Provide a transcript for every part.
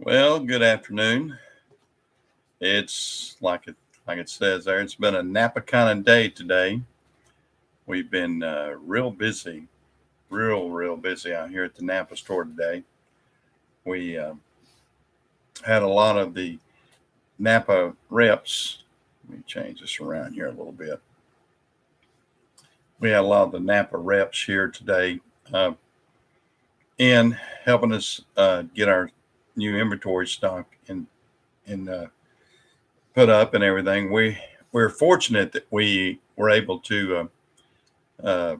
Well, good afternoon. It's like it says there. It's been a Napa kind of day today. We've been real busy, real busy out here at the Napa store today. We had a lot of the Napa reps. Let me change this around here a little bit. We had a lot of the Napa reps here today uh, in helping us get our new inventory stock and put up and everything. We're fortunate that we were able to uh,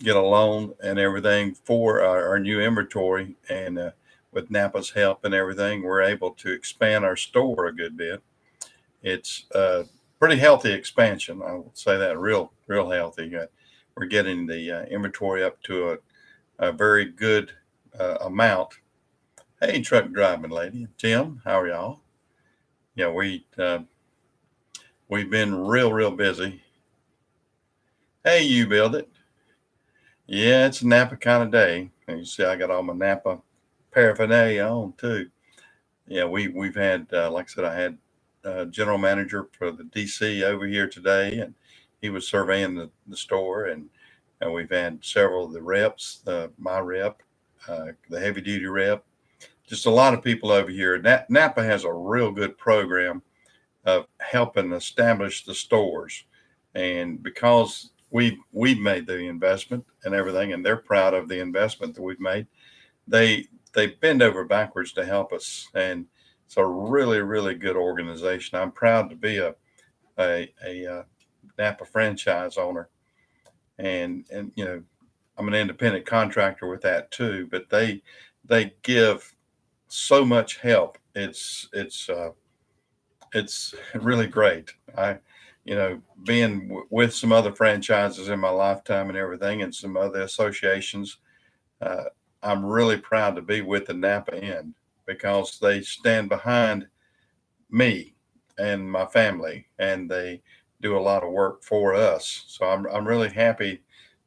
get a loan and everything for our new inventory, and with Napa's help and everything, we're able to expand our store a good bit. It's a pretty healthy expansion. I would say that real healthy. We're getting the inventory up to a very good amount. Hey, truck driving lady, Tim, how are y'all? Yeah, we've been real busy. Hey, you build it. Yeah, it's a Napa kind of day. And you see, I got all my Napa paraphernalia on too. Yeah, we've had, like I said, I had general manager for the DC over here today, and he was surveying the store, and we've had several of the reps, my rep, the heavy duty rep, just a lot of people over here. Napa has a real good program of helping establish the stores, and because we've made the investment and everything, and they're proud of the investment that we've made, they they bend over backwards to help us, and it's a really good organization. I'm proud to be a Napa franchise owner, and I'm an independent contractor with that too. But they give so much help. It's really great. I, being with some other franchises in my lifetime and everything, and some other associations, uh, I'm really proud to be with the Napa end because they stand behind me and my family, and they do a lot of work for us. So I'm really happy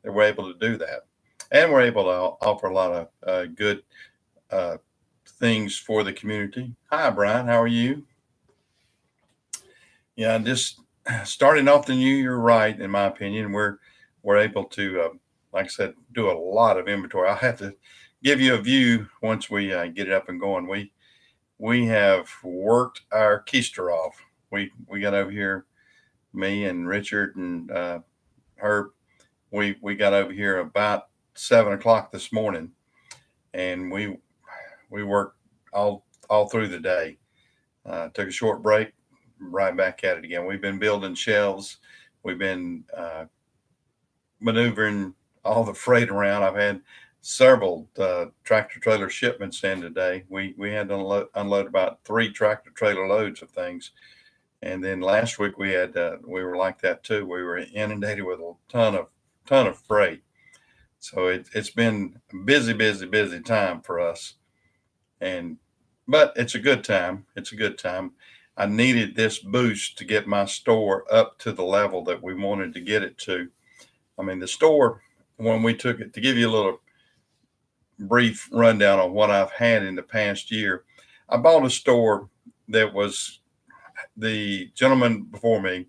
that we're able to do that, and we're able to offer a lot of good uh, things for the community. Hi, Brian. How are you? Yeah, just starting off the new year right, in my opinion, we're able to, like I said, do a lot of inventory. I'll have to give you a view once we get it up and going. We have worked our keister off. We got over here, me and Richard and Herb. We got over here about 7 o'clock this morning, and we worked all through the day. Took a short break, right back at it again. We've been building shelves. We've been maneuvering all the freight around. I've had several tractor trailer shipments in today. We had to unload about 3 tractor trailer loads of things, and then last week we were like that too. We were inundated with a ton of freight. So it's been a busy time for us, and but it's a good time. It's a good time. I needed this boost to get my store up to the level that we wanted to get it to. I mean, the store, when we took it, to give you a little brief rundown on what I've had in the past year, I bought a store that was, the gentleman before me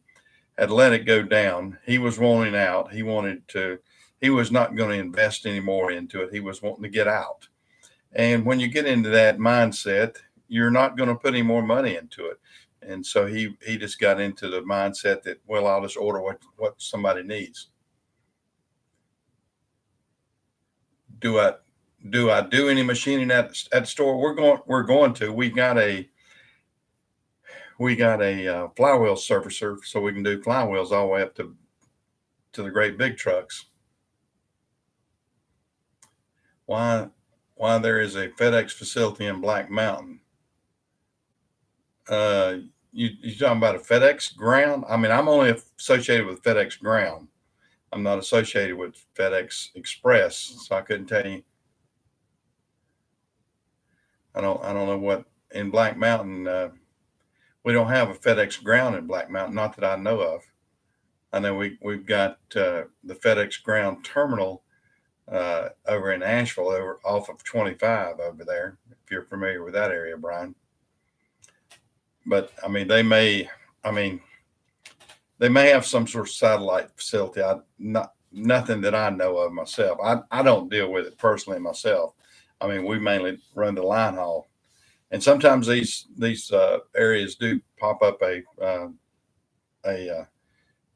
had let it go down. He was wanting out. He was not going to invest any more into it. He was wanting to get out. And when you get into that mindset, you're not going to put any more money into it. And so he just got into the mindset that, well, I'll just order what somebody needs. Do I do any machining at the store? We're going to. We got a flywheel surfacer, so we can do flywheels all the way up to the great big trucks. Why there is a FedEx facility in Black Mountain? Uh, you talking about a FedEx ground? I mean, I'm only associated with FedEx ground. I'm not associated with FedEx Express, so I couldn't tell you. I don't know what in Black Mountain. We don't have a FedEx ground in Black Mountain, not that I know of. I know we've got the FedEx ground terminal over in Asheville, over off of 25 over there, if you're familiar with that area, Brian. But I mean, I mean, they may have some sort of satellite facility. Nothing that I know of myself. I don't deal with it personally myself. I mean, we mainly run the line haul, and sometimes these areas do pop up a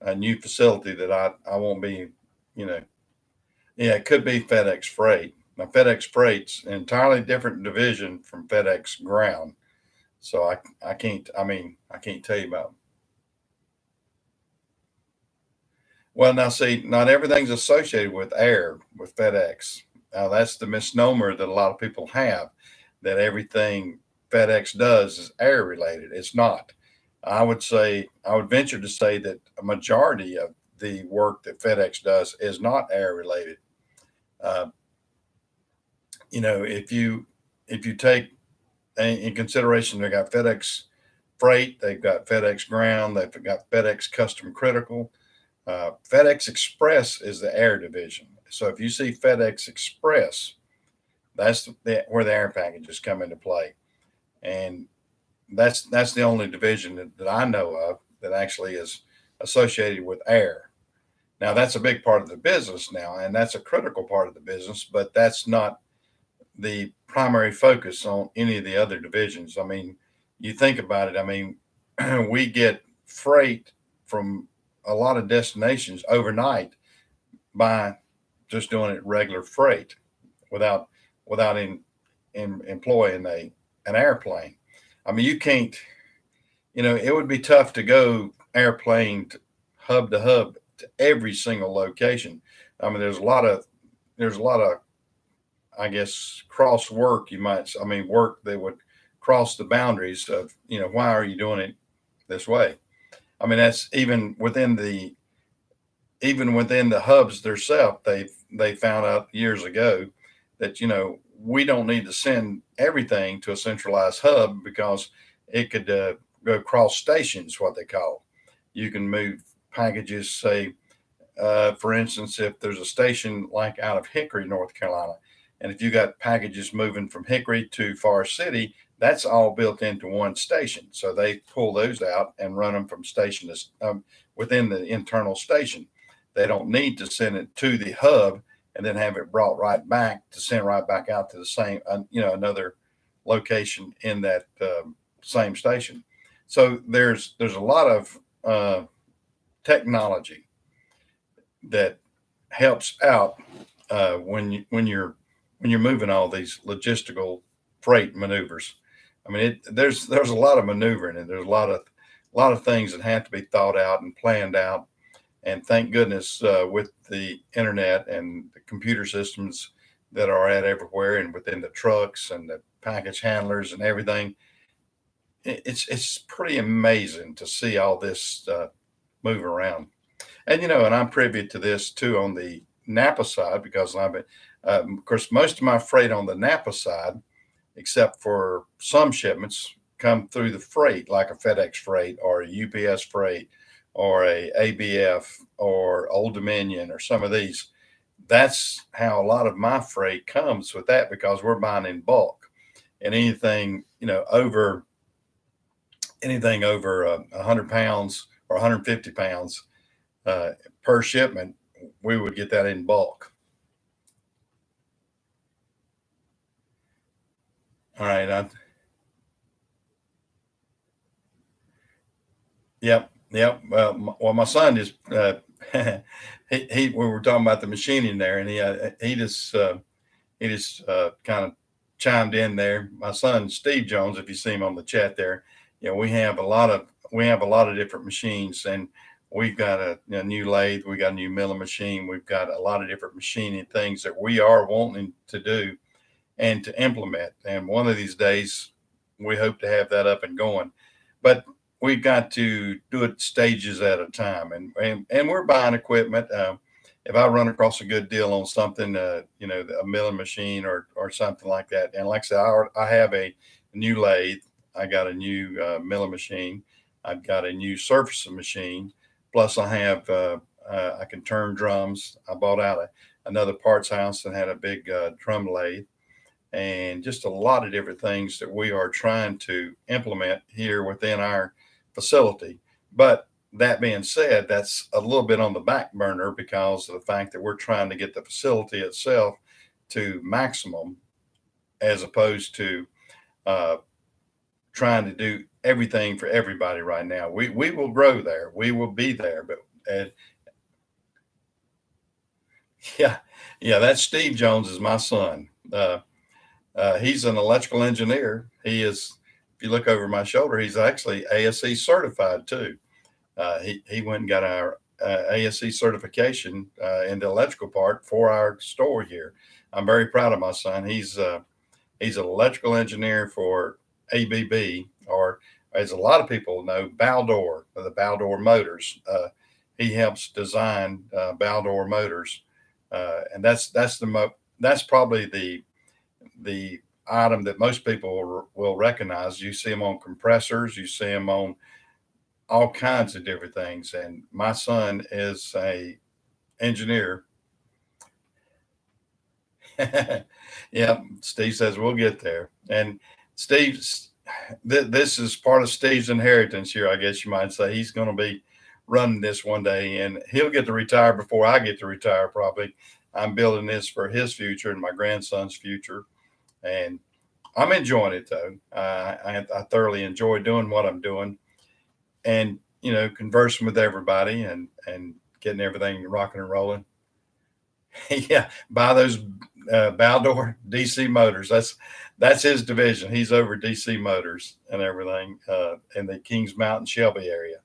a new facility that I won't be, you know, yeah, it could be FedEx Freight. Now, FedEx Freight's an entirely different division from FedEx Ground, so I can't. I mean, I can't tell you about. Well, now see, not everything's associated with air with FedEx. Now that's the misnomer that a lot of people have, that everything FedEx does is air related. It's not. I would venture to say that a majority of the work that FedEx does is not air related. Uh, if you take in consideration, they got FedEx Freight, they've got FedEx Ground, they've got FedEx Custom Critical. FedEx Express is the air division. So if you see FedEx Express, where the air packages come into play, and that's the only division that I know of that actually is associated with air. Now that's a big part of the business now, and that's a critical part of the business, but that's not the primary focus on any of the other divisions. I mean, you think about it. I mean, we get freight from a lot of destinations overnight by just doing it regular freight without without employing an airplane. I mean, you can't. It would be tough to go airplane to hub to every single location. I mean, there's a lot of I guess cross work you might. I mean, work that would cross the boundaries of why are you doing it this way? I mean, that's even within the hubs themselves, they found out years ago that we don't need to send everything to a centralized hub because it could go cross stations, what they call. You can move packages, say, for instance, if there's a station like out of Hickory, North Carolina, and if you got packages moving from Hickory to Forest City, that's all built into one station. So they pull those out and run them from station to within the internal station. They don't need to send it to the hub and then have it brought right back to send right back out to the same, another location in that same station. So there's a lot of technology that helps out when you're moving all these logistical freight maneuvers. I mean, there's a lot of maneuvering, and there's a lot of things that have to be thought out and planned out. And thank goodness, with the internet and the computer systems that are at everywhere and within the trucks and the package handlers and everything, it's pretty amazing to see all this move around. And I'm privy to this too on the Napa side because of course, most of my freight on the Napa side, except for some shipments, come through the freight, like a FedEx Freight or a UPS Freight or a ABF or Old Dominion or some of these. That's how a lot of my freight comes with that because we're buying in bulk, and anything over 100 pounds or 150 pounds per shipment, we would get that in bulk. All right. Yep. Yep. Well, my son just we were talking about the machining there, and he just kind of chimed in there. My son Steve Jones, if you see him on the chat there, we have a lot of different machines, and we've got a new lathe, we got a new milling machine, we've got a lot of different machining things that we are wanting to do and to implement. And one of these days, we hope to have that up and going. But we've got to do it stages at a time, and we're buying equipment. If I run across a good deal on something, a milling machine or something like that, and like I said, I have a new lathe, I got a new milling machine, I've got a new surfacing machine, plus I have I can turn drums. I bought out another parts house that had a big drum lathe, and just a lot of different things that we are trying to implement here within our facility. But that being said, that's a little bit on the back burner because of the fact that we're trying to get the facility itself to maximum as opposed to uh, trying to do everything for everybody right now. We will grow there. We will be there. But uh, yeah, yeah, that's Steve Jones is my son. He's an electrical engineer. He is, if you look over my shoulder, he's actually ASE certified too. He went and got our ASE certification in the electrical part for our store here. I'm very proud of my son. He's an electrical engineer for ABB, or as a lot of people know, Baldor, the Baldor motors. He helps design Baldor motors, and that's probably the item that most people will recognize. You see them on compressors, you see them on all kinds of different things. And my son is a engineer. Yeah, Steve says we'll get there. And Steve's this is part of Steve's inheritance here, I guess you might say. He's going to be running this one day, and he'll get to retire before I get to retire. Probably, I'm building this for his future and my grandson's future, and I'm enjoying it though. I thoroughly enjoy doing what I'm doing, and conversing with everybody and getting everything rocking and rolling. Yeah, buy those Baldor DC motors. That's his division. He's over DC motors and everything in the Kings Mountain Shelby area.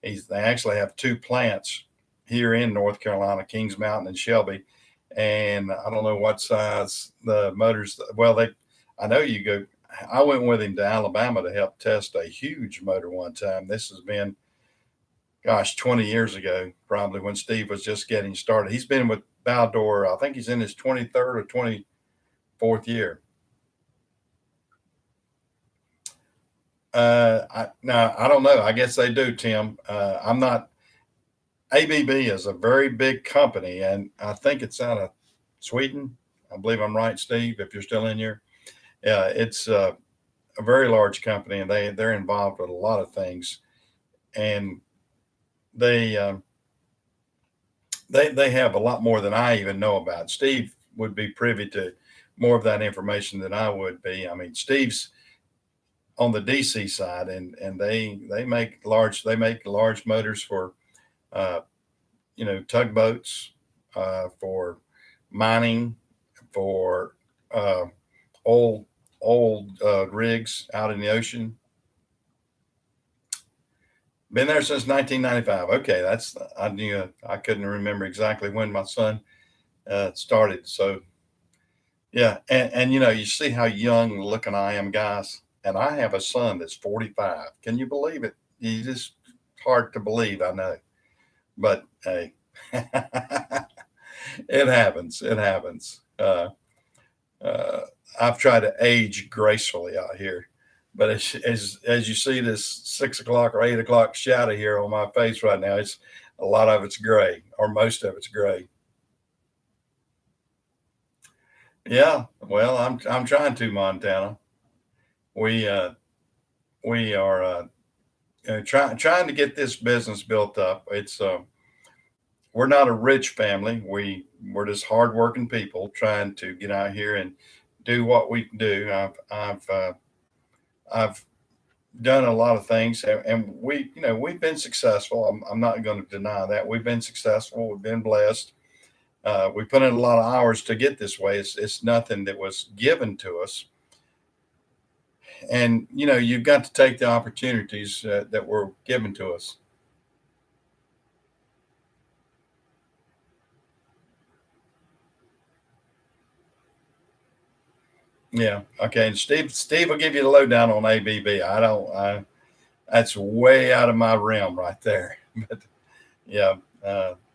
They actually have two plants here in North Carolina, Kings Mountain and Shelby. And I don't know what size the motors. Well, I know you go. I went with him to Alabama to help test a huge motor one time. This has been, gosh, 20 years ago, probably when Steve was just getting started. He's been with Baldor. I think he's in his 23rd or 24th year. Now I don't know. I guess they do, Tim. I'm not. ABB is a very big company, and I think it's out of Sweden. I believe I'm right, Steve. If you're still in here, yeah, it's a very large company, and they're involved with a lot of things, and they they have a lot more than I even know about. Steve would be privy to more of that information than I would be. I mean, Steve's on the DC side, and they make large motors for uh, tugboats, for mining, for uh, old rigs out in the ocean. Been there since 1995. Okay, I knew I couldn't remember exactly when my son started. So yeah, and you see how young looking I am, guys, and I have a son that's 45. Can you believe it? You just hard to believe, I know, but hey, it happens. It happens. Uh, I've tried to age gracefully out here, but as you see this 6 o'clock or 8 o'clock shadow here on my face right now, it's a lot of it's gray, or most of it's gray. Yeah, well, I'm trying to, Montana. We we are trying to get this business built up. It's we're not a rich family. We're just hardworking people trying to get out here and do what we can do. I've done a lot of things, and we've been successful. I'm not going to deny that we've been successful. We've been blessed. We put in a lot of hours to get this way. It's nothing that was given to us, and you've got to take the opportunities that were given to us. Yeah. Okay. And Steve will give you the lowdown on ABB. I don't. That's way out of my realm right there. But yeah,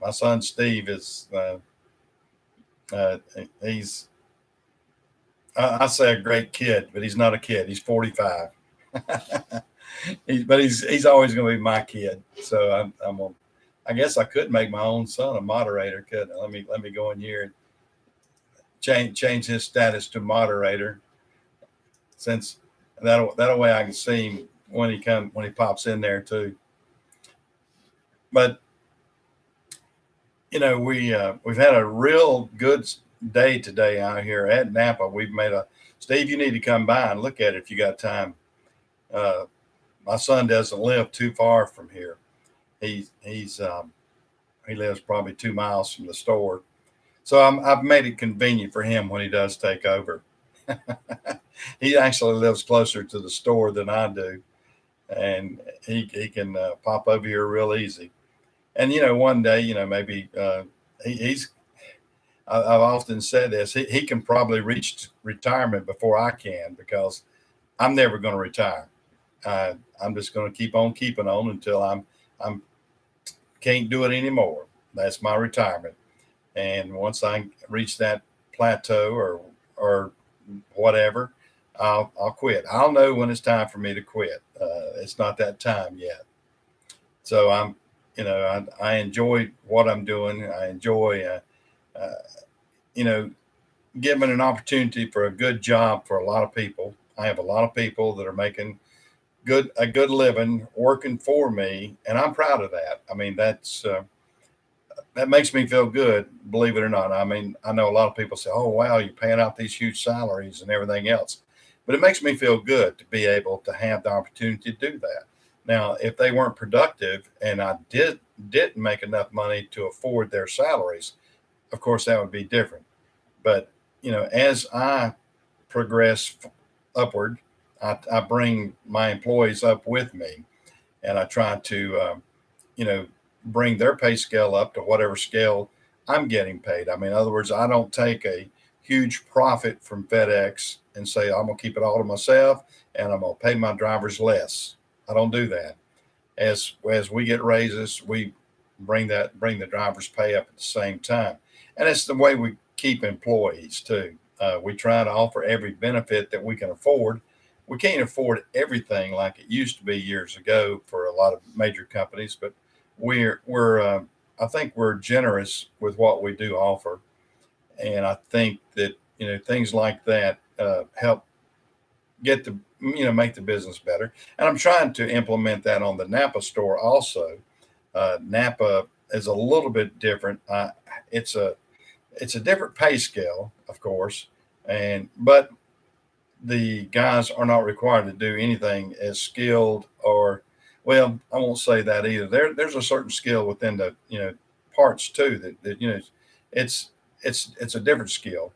my son Steve is. Uh, he's. I say a great kid, but he's not a kid. He's 45. But he's always going to be my kid. So I'm. I guess I could make my own son a moderator. Could I? Let me go in here change his status to moderator, since that way I can see him when he pops in there too. But we've had a real good day today out here at Napa. We've made a Steve. You need to come by and look at it if you got time. Uh, my son doesn't live too far from here. He lives probably 2 miles from the store, so I've made it convenient for him when he does take over. He actually lives closer to the store than I do, and he can pop over here real easy. And one day, maybe he's. I've often said this. He can probably reach retirement before I can, because I'm never going to retire. I'm just going to keep on keeping on until I'm can't do it anymore. That's my retirement. And once I reach that plateau or whatever, I'll quit. I'll know when it's time for me to quit. It's not that time yet. So I enjoy what I'm doing. I enjoy uh, you know given an opportunity for a good job for a lot of people. I have a lot of people that are making a good living working for me, and I'm proud of that. I mean, that makes me feel good, believe it or not. I mean, I know a lot of people say, "Oh, wow, you're paying out these huge salaries and everything else," but it makes me feel good to be able to have the opportunity to do that. Now, if they weren't productive and I didn't make enough money to afford their salaries, of course that would be different. But as I progress upward, I bring my employees up with me, and I try to, you know, bring their pay scale up to whatever scale I'm getting paid. I mean, in other words, I don't take a huge profit from FedEx and say I'm gonna keep it all to myself and I'm gonna pay my drivers less. I don't do that. As we get raises, we bring the drivers' pay up at the same time, and it's the way we keep employees too. We try to offer every benefit that we can afford. We can't afford everything like it used to be years ago for a lot of major companies, but we're I think we're generous with what we do offer, and I think that things like that help get the make the business better. And I'm trying to implement that on the Napa store also. Napa is a little bit different. It's a it's a different pay scale, of course, and but the guys are not required to do anything as skilled, or well, I won't say that either. There's a certain skill within the parts too that it's it's a different skill,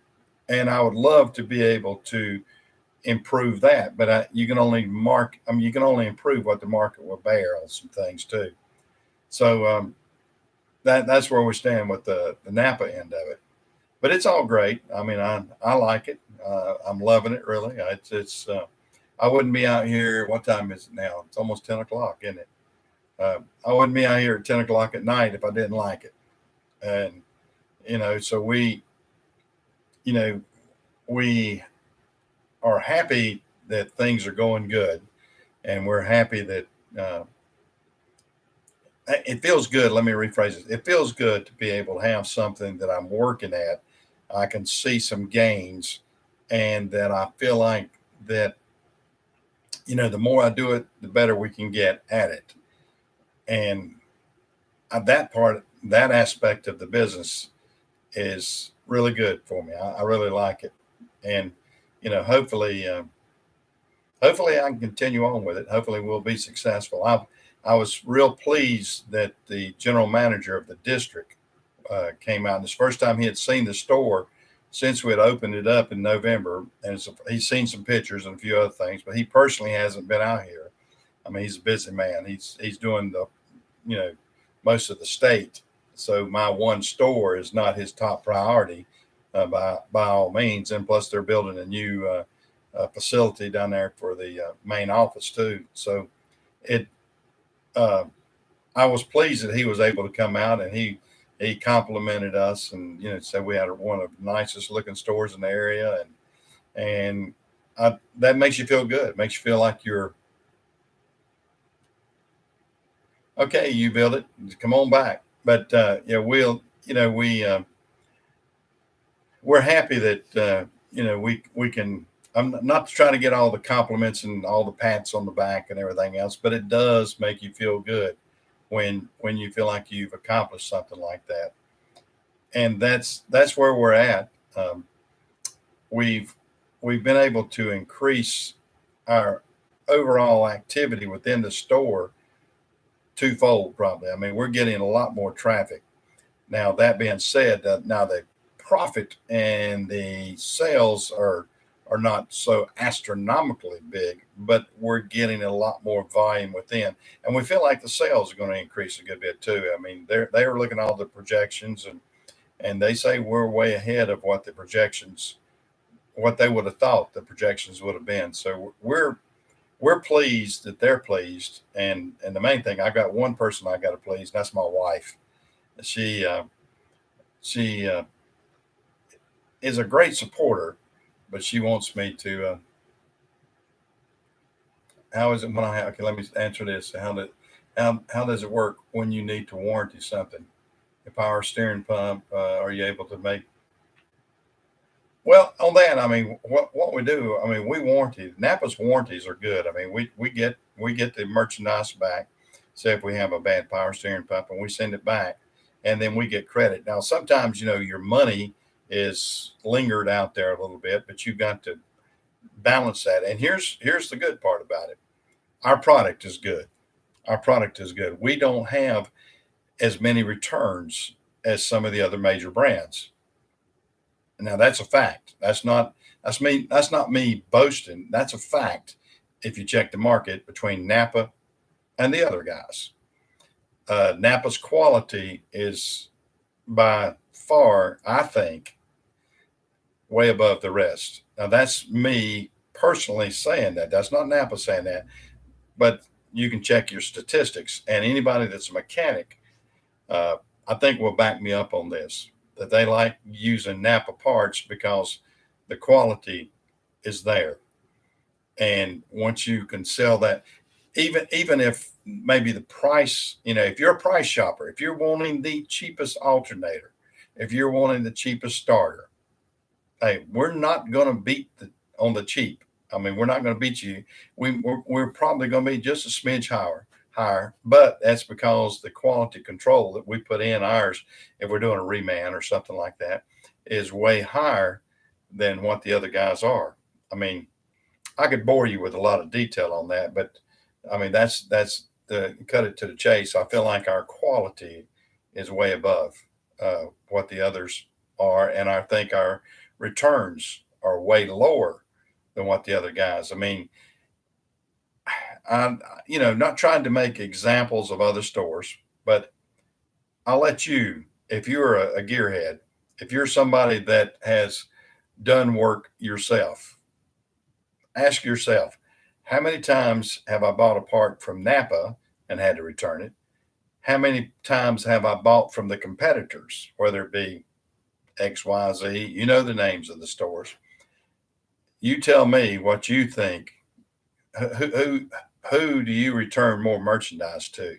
and I would love to be able to improve that, but you can only you can only improve what the market will bear on some things too. So that's where we stand with the Napa end of it. But it's all great. I mean, I like it. I'm loving it really. I wouldn't be out here. What time is it now? It's almost 10 o'clock, isn't it? I wouldn't be out here at 10 o'clock at night if I didn't like it. And so you know, we are happy that things are going good, and we're happy that uh, it feels good. Let me rephrase it. It feels good to be able to have something that I'm working at. I can see some gains, and that I feel like that the more I do it, the better we can get at it. And that aspect of the business is really good for me. I really like it, and hopefully, hopefully I can continue on with it. Hopefully we'll be successful. I was real pleased that the general manager of the district came out. And it's the first time he had seen the store since we had opened it up in November. And he's seen some pictures and a few other things, but he personally hasn't been out here. I mean, he's a busy man. He's doing the you know most of the state. So my one store is not his top priority by all means. And plus, they're building a new facility down there for the main office too. So it uh, I was pleased that he was able to come out, and he complimented us, and said we had one of the nicest looking stores in the area, and that makes you feel good. It makes you feel like you're okay. You build it, come on back. But yeah, we'll we we're happy that we can. I'm not trying to get all the compliments and all the pats on the back and everything else, but it does make you feel good when you feel like you've accomplished something like that, and that's where we're at. Um, we've we've been able to increase our overall activity within the store twofold, probably. I mean, we're getting a lot more traffic. Now, that being said, now the profit and the sales are not so astronomically big, but we're getting a lot more volume within, and we feel like the sales are going to increase a good bit too. I mean, they were looking at all the projections, and they say we're way ahead of what the projections, what they would have thought the projections would have been. So we're pleased that they're pleased, and the main thing, I've got one person I got to please, and that's my wife. She is a great supporter, but she wants me to. How is it when I have? Okay, let me answer this. How does it work when you need to warranty something? A power steering pump, are you able to make? Well, on that, I mean, what we do, I mean, we warranty. Napa's warranties are good. I mean, we get the merchandise back. Say if we have a bad power steering pump, and we send it back, and then we get credit. Now, sometimes your money is lingered out there a little bit, but you've got to balance that. And here's the good part about it. Our product is good. Our product is good. We don't have as many returns as some of the other major brands. Now that's a fact. That's not me boasting. That's a fact. If you check the market between Napa and the other guys, Napa's quality is by far, I think, way above the rest. Now that's me personally saying that. That's not Napa saying that, but you can check your statistics, and anybody that's a mechanic, uh, I think will back me up on this. That they like using Napa parts because the quality is there, and once you can sell that, even if maybe the price, if you're a price shopper, if you're wanting the cheapest alternator, if you're wanting the cheapest starter, hey, we're not going to beat on the cheap. I mean, we're not going to beat you. We're probably going to be just a smidge higher, but that's because the quality control that we put in ours, if we're doing a reman or something like that, is way higher than what the other guys are. I mean, I could bore you with a lot of detail on that, but I mean, that's the cut it to the chase. I feel like our quality is way above what the others are, and I think our returns are way lower than what the other guys. I mean, I'm not trying to make examples of other stores, but I'll let you, if you're a gearhead, if you're somebody that has done work yourself, ask yourself, how many times have I bought a part from Napa and had to return it? How many times have I bought from the competitors, whether it be XYZ? You know the names of the stores. You tell me what you think. Who who do you return more merchandise to?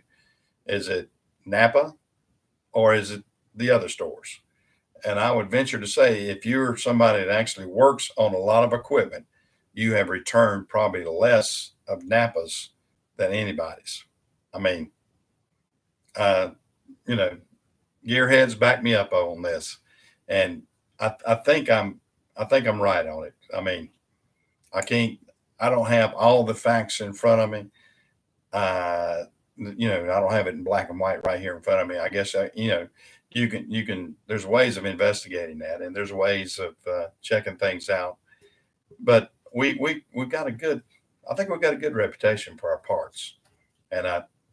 Is it Napa or is it the other stores? And I would venture to say, if you're somebody that actually works on a lot of equipment, you have returned probably less of Napa's than anybody's. I mean, uh, you know, gearheads back me up on this, and I think I'm right on it. I mean, I can't, I don't have all the facts in front of me. Uh, I don't have it in black and white right here in front of me. I guess you can. There's ways of investigating that, and there's ways of checking things out. But we've got a good. I think we've got a good reputation for our parts, and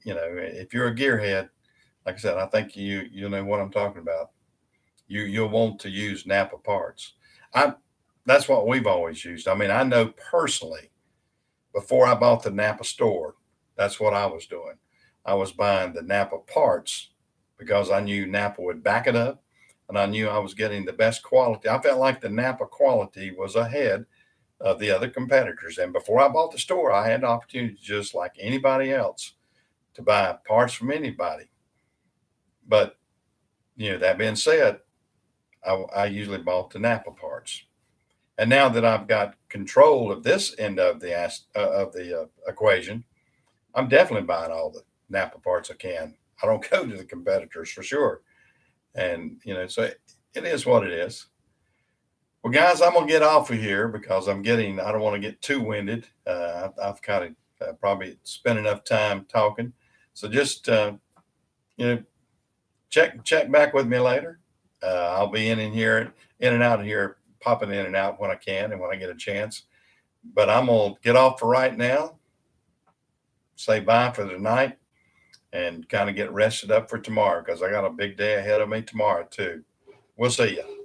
if you're a gearhead, like I said, I think you know what I'm talking about. You'll want to use Napa parts. I That's what we've always used. I mean, I know personally, before I bought the Napa store, that's what I was doing. I was buying the Napa parts because I knew Napa would back it up, and I knew I was getting the best quality. I felt like the Napa quality was ahead of the other competitors. And before I bought the store, I had the opportunity, just like anybody else, to buy parts from anybody. But that being said, I usually bought the Napa parts. And now that I've got control of this end of the equation, I'm definitely buying all the Napa parts I can. I don't go to the competitors for sure. And so it is what it is. Well, guys, I'm gonna get off of here because I don't want to get too winded. I've kind of probably spent enough time talking. So just you know, check back with me later. I'll be in and out of here, popping in and out when I can and when I get a chance. But I'm gonna get off for right now. Say bye for the night and kind of get rested up for tomorrow because I got a big day ahead of me tomorrow too. We'll see you.